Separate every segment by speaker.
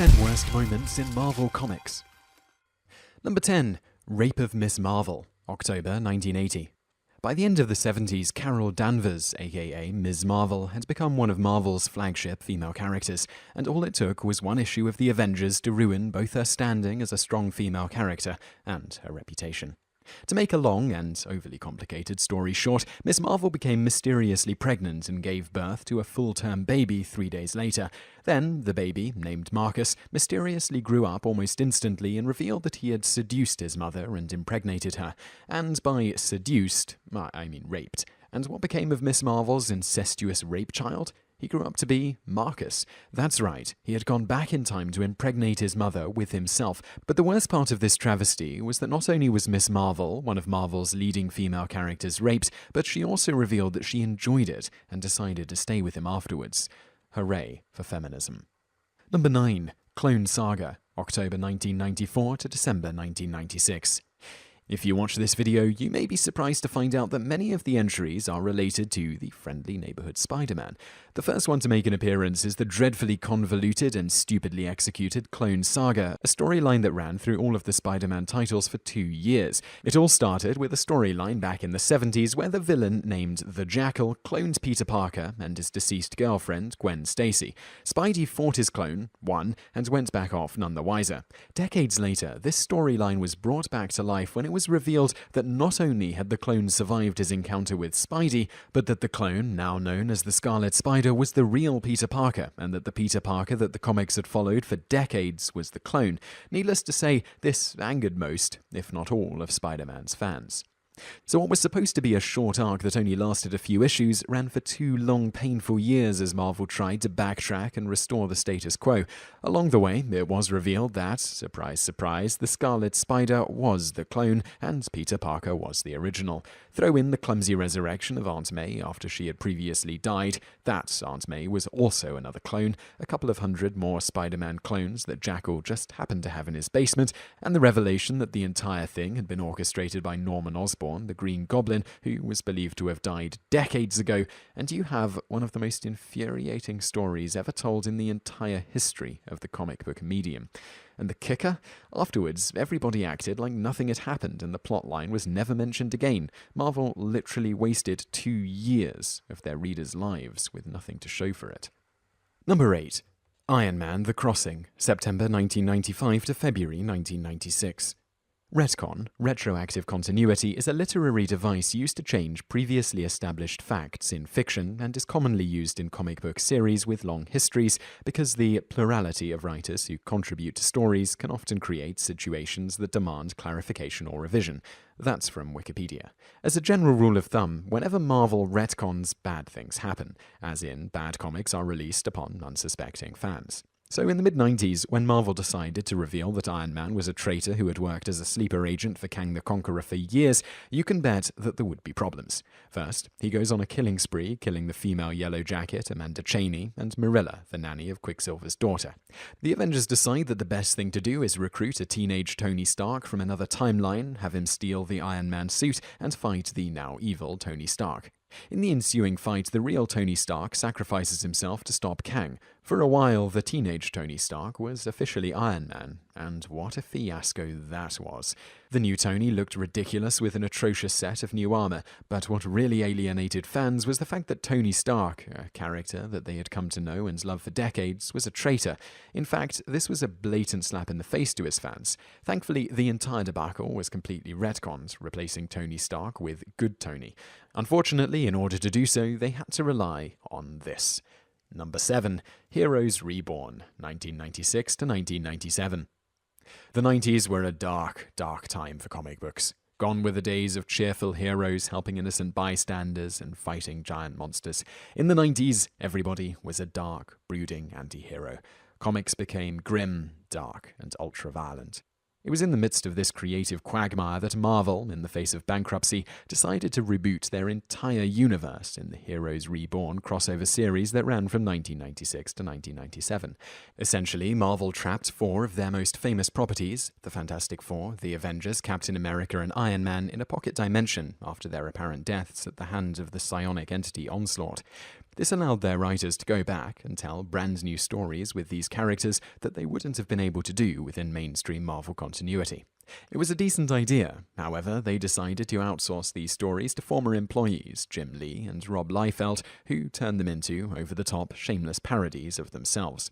Speaker 1: 10 Worst Moments in Marvel Comics. Number 10. Rape of Miss Marvel, October 1980. By the end of the 70s, Carol Danvers, aka Ms. Marvel, had become one of Marvel's flagship female characters, and all it took was one issue of The Avengers to ruin both her standing as a strong female character and her reputation. To make a long and overly complicated story short, Ms. Marvel became mysteriously pregnant and gave birth to a full-term baby 3 days later. Then, the baby, named Marcus, mysteriously grew up almost instantly and revealed that he had seduced his mother and impregnated her. And by seduced, I mean raped. And what became of Miss Marvel's incestuous rape child? He grew up to be Marcus. That's right, he had gone back in time to impregnate his mother with himself. But the worst part of this travesty was that not only was Miss Marvel, one of Marvel's leading female characters, raped, but she also revealed that she enjoyed it and decided to stay with him afterwards. Hooray for feminism. Number 9. Clone Saga, October 1994 to December 1996. If you watch this video, you may be surprised to find out that many of the entries are related to the friendly neighborhood Spider-Man. The first one to make an appearance is the dreadfully convoluted and stupidly executed Clone Saga, a storyline that ran through all of the Spider-Man titles for 2 years. It all started with a storyline back in the 70s where the villain named the Jackal cloned Peter Parker and his deceased girlfriend, Gwen Stacy. Spidey fought his clone, won, and went back off none the wiser. Decades later, this storyline was brought back to life when it was revealed that not only had the clone survived his encounter with Spidey, but that the clone, now known as the Scarlet Spider, was the real Peter Parker, and that the Peter Parker that the comics had followed for decades was the clone. Needless to say, this angered most, if not all, of Spider-Man's fans. So what was supposed to be a short arc that only lasted a few issues ran for 2 long, painful years as Marvel tried to backtrack and restore the status quo. Along the way, it was revealed that, surprise, surprise, the Scarlet Spider was the clone and Peter Parker was the original. Throw in the clumsy resurrection of Aunt May after she had previously died. That Aunt May was also another clone, a couple of hundred more Spider-Man clones that Jackal just happened to have in his basement, and the revelation that the entire thing had been orchestrated by Norman Osborn, the Green Goblin, who was believed to have died decades ago, and you have one of the most infuriating stories ever told in the entire history of the comic book medium. And the kicker? Afterwards, everybody acted like nothing had happened and the plotline was never mentioned again. Marvel literally wasted 2 years of their readers' lives with nothing to show for it. Number 8. Iron Man: The Crossing, September 1995 to February 1996. Retcon, retroactive continuity, is a literary device used to change previously established facts in fiction and is commonly used in comic book series with long histories because the plurality of writers who contribute to stories can often create situations that demand clarification or revision. That's from Wikipedia. As a general rule of thumb, whenever Marvel retcons, bad things happen, as in bad comics are released upon unsuspecting fans. So in the mid-90s, when Marvel decided to reveal that Iron Man was a traitor who had worked as a sleeper agent for Kang the Conqueror for years, you can bet that there would be problems. First, he goes on a killing spree, killing the female Yellow Jacket, Amanda Chaney, and Marilla, the nanny of Quicksilver's daughter. The Avengers decide that the best thing to do is recruit a teenage Tony Stark from another timeline, have him steal the Iron Man suit, and fight the now evil Tony Stark. In the ensuing fight, the real Tony Stark sacrifices himself to stop Kang. For a while, the teenage Tony Stark was officially Iron Man, and what a fiasco that was. The new Tony looked ridiculous with an atrocious set of new armor, but what really alienated fans was the fact that Tony Stark, a character that they had come to know and love for decades, was a traitor. In fact, this was a blatant slap in the face to his fans. Thankfully, the entire debacle was completely retconned, replacing Tony Stark with Good Tony. Unfortunately, in order to do so, they had to rely on this. Number 7. Heroes Reborn, 1996 to 1997. The 90s were a dark, dark time for comic books. Gone were the days of cheerful heroes helping innocent bystanders and fighting giant monsters. In the 90s, everybody was a dark, brooding anti-hero. Comics became grim, dark, and ultra-violent. It was in the midst of this creative quagmire that Marvel, in the face of bankruptcy, decided to reboot their entire universe in the Heroes Reborn crossover series that ran from 1996 to 1997. Essentially, Marvel trapped 4 of their most famous properties, the Fantastic Four, the Avengers, Captain America, and Iron Man, in a pocket dimension after their apparent deaths at the hands of the psionic entity Onslaught. This allowed their writers to go back and tell brand new stories with these characters that they wouldn't have been able to do within mainstream Marvel continuity. It was a decent idea. However, they decided to outsource these stories to former employees, Jim Lee and Rob Liefeld, who turned them into over-the-top, shameless parodies of themselves.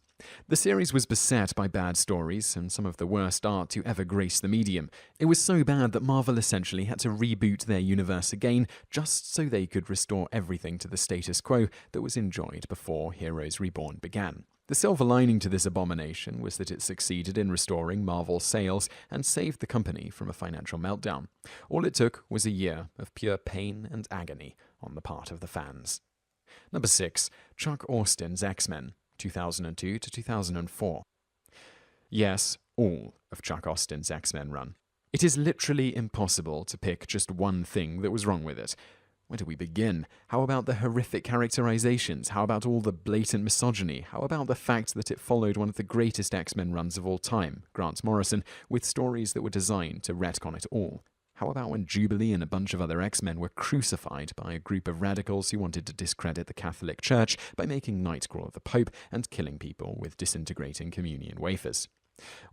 Speaker 1: The series was beset by bad stories and some of the worst art to ever grace the medium. It was so bad that Marvel essentially had to reboot their universe again just so they could restore everything to the status quo that was enjoyed before Heroes Reborn began. The silver lining to this abomination was that it succeeded in restoring Marvel's sales and saved the company from a financial meltdown. All it took was a year of pure pain and agony on the part of the fans. Number 6. Chuck Austen's X-Men, 2002 to 2004. Yes, all of Chuck Austen's X-Men run. It is literally impossible to pick just one thing that was wrong with it. Where do we begin? How about the horrific characterizations? How about all the blatant misogyny? How about the fact that it followed one of the greatest X-Men runs of all time, Grant Morrison, with stories that were designed to retcon it all? How about when Jubilee and a bunch of other X-Men were crucified by a group of radicals who wanted to discredit the Catholic Church by making Nightcrawler the Pope and killing people with disintegrating communion wafers?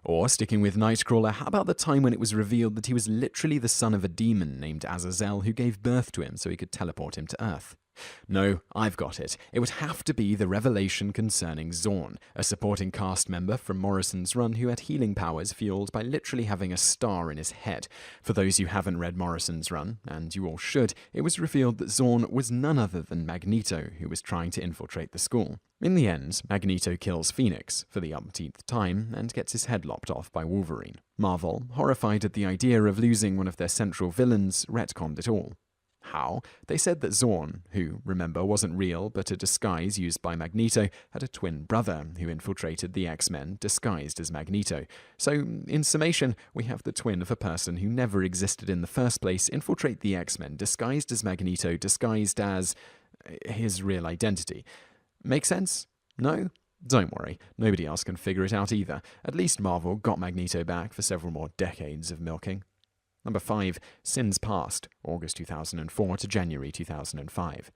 Speaker 1: Or, sticking with Nightcrawler, how about the time when it was revealed that he was literally the son of a demon named Azazel who gave birth to him so he could teleport him to Earth? No, I've got it. It would have to be the revelation concerning Zorn, a supporting cast member from Morrison's run who had healing powers fueled by literally having a star in his head. For those who haven't read Morrison's run, and you all should, it was revealed that Zorn was none other than Magneto, who was trying to infiltrate the school. In the end, Magneto kills Phoenix for the umpteenth time and gets his head lopped off by Wolverine. Marvel, horrified at the idea of losing one of their central villains, retconned it all. How? They said that Zorn, who, remember, wasn't real but a disguise used by Magneto, had a twin brother who infiltrated the X-Men disguised as Magneto. So, in summation, we have the twin of a person who never existed in the first place infiltrate the X-Men disguised as Magneto, disguised as his real identity. Make sense? No? Don't worry, nobody else can figure it out either. At least Marvel got Magneto back for several more decades of milking. Number 5. Sins Past, August 2004 to January 2005.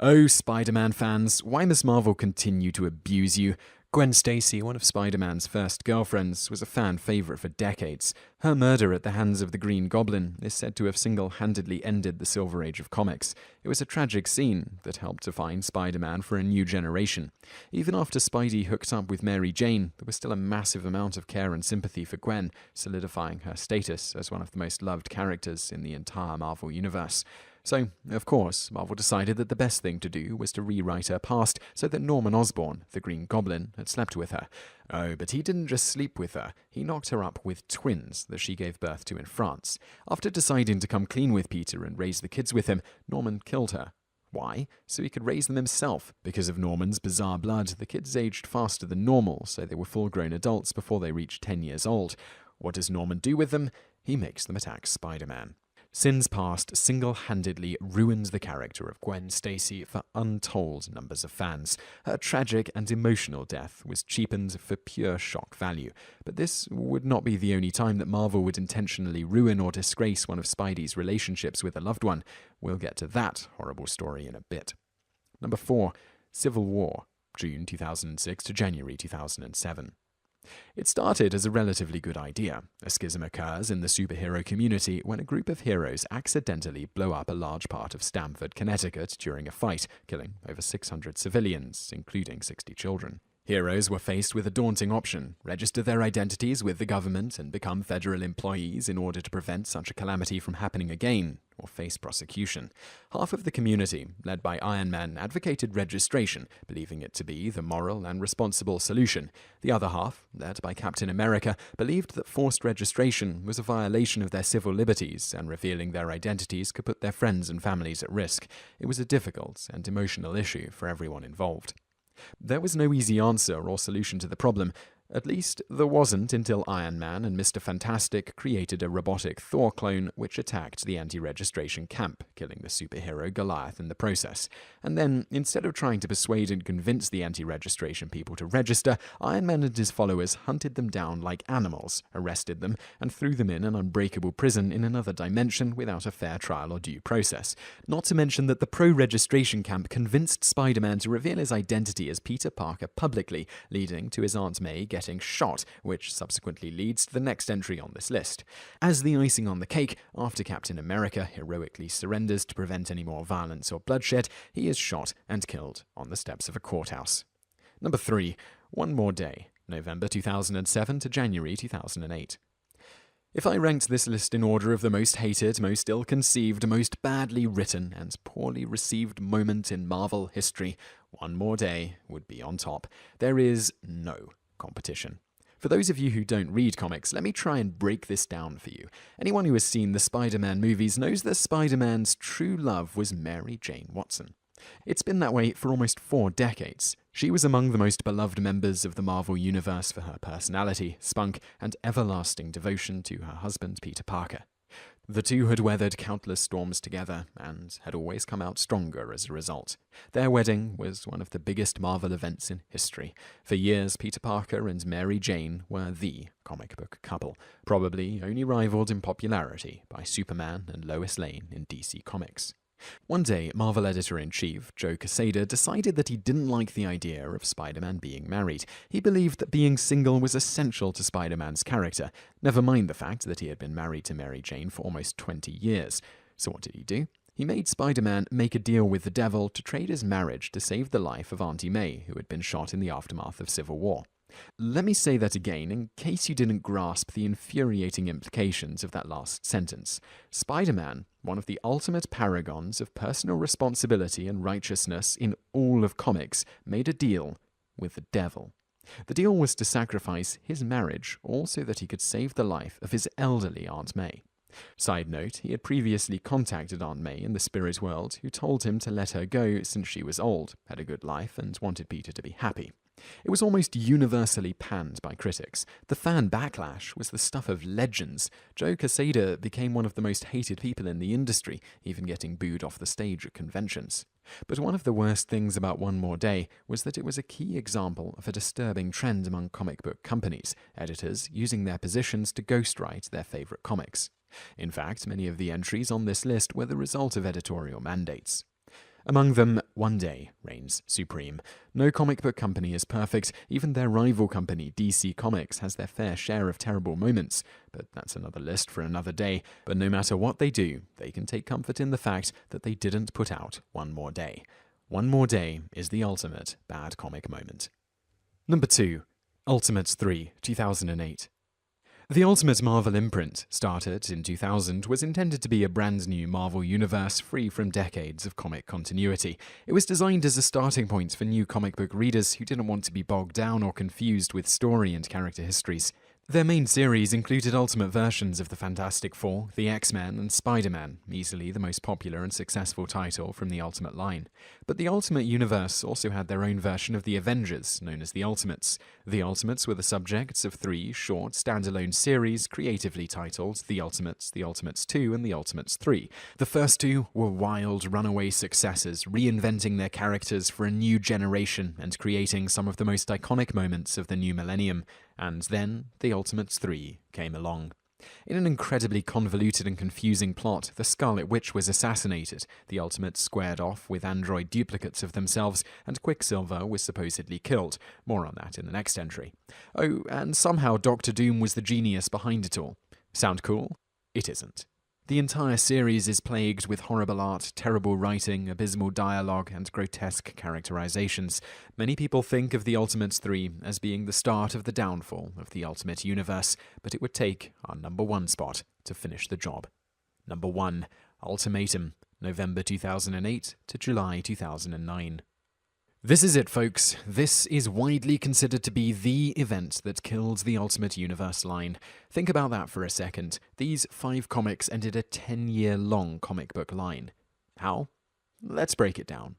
Speaker 1: Oh, Spider-Man fans, why must Marvel continue to abuse you? Gwen Stacy, one of Spider-Man's first girlfriends, was a fan favorite for decades. Her murder at the hands of the Green Goblin is said to have single-handedly ended the Silver Age of comics. It was a tragic scene that helped define Spider-Man for a new generation. Even after Spidey hooked up with Mary Jane, there was still a massive amount of care and sympathy for Gwen, solidifying her status as one of the most loved characters in the entire Marvel universe. So, of course, Marvel decided that the best thing to do was to rewrite her past so that Norman Osborn, the Green Goblin, had slept with her. Oh, but he didn't just sleep with her, he knocked her up with twins that she gave birth to in France. After deciding to come clean with Peter and raise the kids with him, Norman killed her. Why? So he could raise them himself. Because of Norman's bizarre blood, the kids aged faster than normal, so they were full-grown adults before they reached 10 years old. What does Norman do with them? He makes them attack Spider-Man. Sins Past single-handedly ruins the character of Gwen Stacy for untold numbers of fans. Her tragic and emotional death was cheapened for pure shock value. But this would not be the only time that Marvel would intentionally ruin or disgrace one of Spidey's relationships with a loved one. We'll get to that horrible story in a bit. Number 4. Civil War, June 2006 to January 2007. It started as a relatively good idea. A schism occurs in the superhero community when a group of heroes accidentally blow up a large part of Stamford, Connecticut during a fight, killing over 600 civilians, including 60 children. Heroes were faced with a daunting option: register their identities with the government and become federal employees in order to prevent such a calamity from happening again, or face prosecution. Half of the community, led by Iron Man, advocated registration, believing it to be the moral and responsible solution. The other half, led by Captain America, believed that forced registration was a violation of their civil liberties, and revealing their identities could put their friends and families at risk. It was a difficult and emotional issue for everyone involved. There was no easy answer or solution to the problem. At least, there wasn't until Iron Man and Mr. Fantastic created a robotic Thor clone which attacked the anti-registration camp, killing the superhero Goliath in the process. And then, instead of trying to persuade and convince the anti-registration people to register, Iron Man and his followers hunted them down like animals, arrested them, and threw them in an unbreakable prison in another dimension without a fair trial or due process. Not to mention that the pro-registration camp convinced Spider-Man to reveal his identity as Peter Parker publicly, leading to his Aunt May getting shot, which subsequently leads to the next entry on this list. As the icing on the cake, after Captain America heroically surrenders to prevent any more violence or bloodshed, he is shot and killed on the steps of a courthouse. Number 3. One More Day, November 2007 to January 2008. If I ranked this list in order of the most hated, most ill-conceived, most badly written, and poorly received moment in Marvel history, One More Day would be on top. There is no competition. For those of you who don't read comics, let me try and break this down for you. Anyone who has seen the Spider-Man movies knows that Spider-Man's true love was Mary Jane Watson. It's been that way for almost 4 decades. She was among the most beloved members of the Marvel Universe for her personality, spunk, and everlasting devotion to her husband Peter Parker. The two had weathered countless storms together, and had always come out stronger as a result. Their wedding was one of the biggest Marvel events in history. For years, Peter Parker and Mary Jane were the comic book couple, probably only rivaled in popularity by Superman and Lois Lane in DC Comics. One day, Marvel editor-in-chief Joe Quesada decided that he didn't like the idea of Spider-Man being married. He believed that being single was essential to Spider-Man's character, never mind the fact that he had been married to Mary Jane for almost 20 years. So what did he do? He made Spider-Man make a deal with the devil to trade his marriage to save the life of Auntie May, who had been shot in the aftermath of Civil War. Let me say that again, in case you didn't grasp the infuriating implications of that last sentence. Spider-Man, one of the ultimate paragons of personal responsibility and righteousness in all of comics, made a deal with the devil. The deal was to sacrifice his marriage, all so that he could save the life of his elderly Aunt May. Side note, he had previously contacted Aunt May in the spirit world, who told him to let her go since she was old, had a good life, and wanted Peter to be happy. It was almost universally panned by critics. The fan backlash was the stuff of legends. Joe Quesada became one of the most hated people in the industry, even getting booed off the stage at conventions. But one of the worst things about One More Day was that it was a key example of a disturbing trend among comic book companies, editors using their positions to ghostwrite their favorite comics. In fact, many of the entries on this list were the result of editorial mandates. Among them, One Day reigns supreme. No comic book company is perfect. Even their rival company, DC Comics, has their fair share of terrible moments. But that's another list for another day. But no matter what they do, they can take comfort in the fact that they didn't put out One More Day. One More Day is the ultimate bad comic moment. Number 2. Ultimates 3, 2008. The Ultimate Marvel imprint, started in 2000, was intended to be a brand new Marvel universe free from decades of comic continuity. It was designed as a starting point for new comic book readers who didn't want to be bogged down or confused with story and character histories. Their main series included ultimate versions of the Fantastic Four, the X-Men, and Spider-Man, easily the most popular and successful title from the Ultimate line. But the Ultimate Universe also had their own version of the Avengers, known as the Ultimates. The Ultimates were the subjects of 3 short, standalone series creatively titled The Ultimates, The Ultimates 2, and The Ultimates 3. The first 2 were wild, runaway successes, reinventing their characters for a new generation and creating some of the most iconic moments of the new millennium. And then, The Ultimates 3 came along. In an incredibly convoluted and confusing plot, the Scarlet Witch was assassinated, the Ultimates squared off with android duplicates of themselves, and Quicksilver was supposedly killed. More on that in the next entry. Oh, and somehow Doctor Doom was the genius behind it all. Sound cool? It isn't. The entire series is plagued with horrible art, terrible writing, abysmal dialogue, and grotesque characterizations. Many people think of The Ultimates 3 as being the start of the downfall of the Ultimate Universe, but it would take our number 1 spot to finish the job. Number 1, Ultimatum, November 2008 to July 2009. This is it, folks. This is widely considered to be the event that killed the Ultimate Universe line. Think about that for a second. These 5 comics ended a 10-year-long comic book line. How? Let's break it down.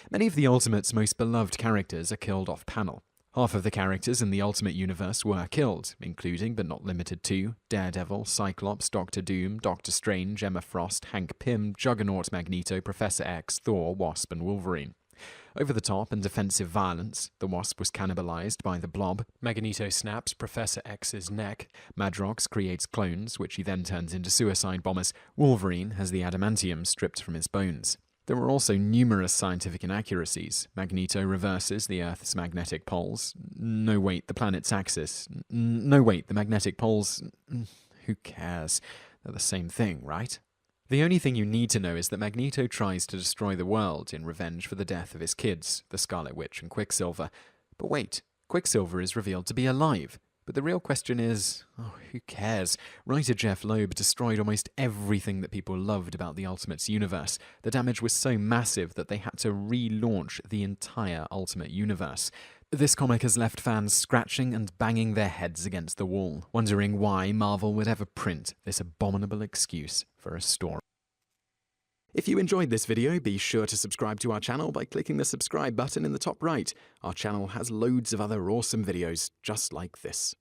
Speaker 1: Many of the Ultimates' most beloved characters are killed off-panel. Half of the characters in the Ultimate Universe were killed, including but not limited to Daredevil, Cyclops, Doctor Doom, Doctor Strange, Emma Frost, Hank Pym, Juggernaut, Magneto, Professor X, Thor, Wasp, and Wolverine. Over the top and defensive violence, the Wasp was cannibalized by the Blob, Magneto snaps Professor X's neck, Madrox creates clones, which he then turns into suicide bombers, Wolverine has the adamantium stripped from his bones. There were also numerous scientific inaccuracies. Magneto reverses the Earth's magnetic poles. No, wait, the planet's axis. No, wait, the magnetic poles. Who cares? They're the same thing, right? The only thing you need to know is that Magneto tries to destroy the world in revenge for the death of his kids, the Scarlet Witch and Quicksilver. But wait, Quicksilver is revealed to be alive. But the real question is, who cares? Writer Jeff Loeb destroyed almost everything that people loved about the Ultimates universe. The damage was so massive that they had to relaunch the entire Ultimate Universe. This comic has left fans scratching and banging their heads against the wall, wondering why Marvel would ever print this abominable excuse for a story. If you enjoyed this video, be sure to subscribe to our channel by clicking the subscribe button in the top right. Our channel has loads of other awesome videos just like this.